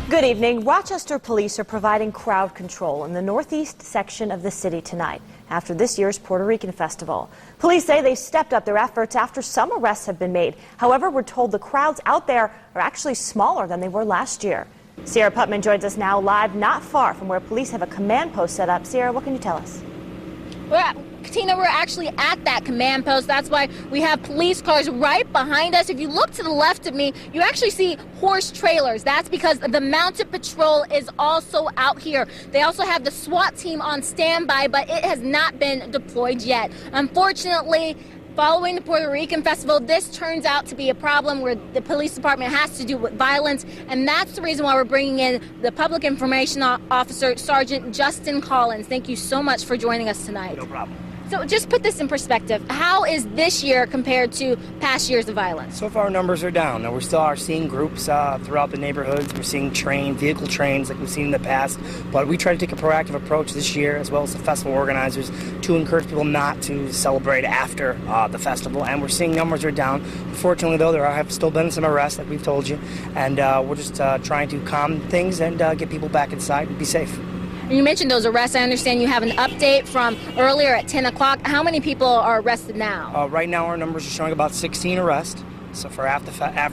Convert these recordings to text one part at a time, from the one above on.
Good evening. Rochester police are providing crowd control in the northeast section of the city tonight after this year's Puerto Rican festival. Police say they stepped up their efforts after some arrests have been made. However, we're told the crowds out there are actually smaller than they were last year. Sierra Putman joins us now live not far from where police have a command post set up. Sierra, what can you tell us? Tina, we're actually at that command post. That's why we have police cars right behind us. If you look to the left of me, you actually see horse trailers. That's because the mounted patrol is also out here. They also have the SWAT team on standby, but it has not been deployed yet. Unfortunately, following the Puerto Rican festival, this turns out to be a problem where the police department has to do with violence, and that's the reason why we're bringing in the public information officer, Sergeant Justin Collins. Thank you so much for joining us tonight. No problem. So just put this in perspective. How is this year compared to past years of violence? So far, our numbers are down. Now, we still are seeing groups throughout the neighborhoods. We're seeing vehicle trains like we've seen in the past. But we try to take a proactive approach this year, as well as the festival organizers, to encourage people not to celebrate after the festival. And we're seeing numbers are down. Fortunately, though, there have still been some arrests, like we've told you. And we're just trying to calm things and get people back inside and be safe. You mentioned those arrests. I understand you have an update from earlier at 10 o'clock. How many people are arrested now? Right now, our numbers are showing about 16 arrests. So for after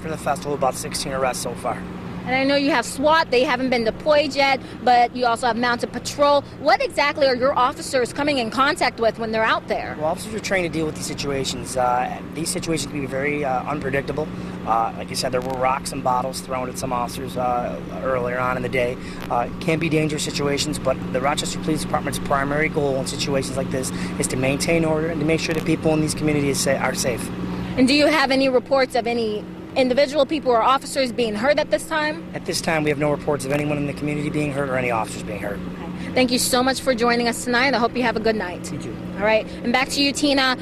the festival, about 16 arrests so far. And I know you have SWAT. They haven't been deployed yet, but you also have mounted patrol. What exactly are your officers coming in contact with when they're out there? Well, officers are trained to deal with these situations. These situations can be very unpredictable. Like you said, there were rocks and bottles thrown at some officers earlier on in the day. It can be dangerous situations, but the Rochester Police Department's primary goal in situations like this is to maintain order and to make sure that people in these communities are safe. And do you have any reports of any individual people or officers being hurt at this time? At this time, we have no reports of anyone in the community being hurt or any officers being hurt. Okay. Thank you so much for joining us tonight. I hope you have a good night. You too. All right. And back to you, Tina.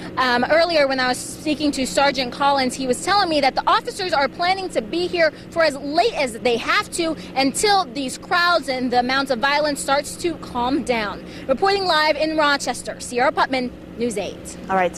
Earlier, when I was speaking to Sergeant Collins, he was telling me that the officers are planning to be here for as late as they have to until these crowds and the amount of violence starts to calm down. Reporting live in Rochester, Sierra Putman, News 8. All right.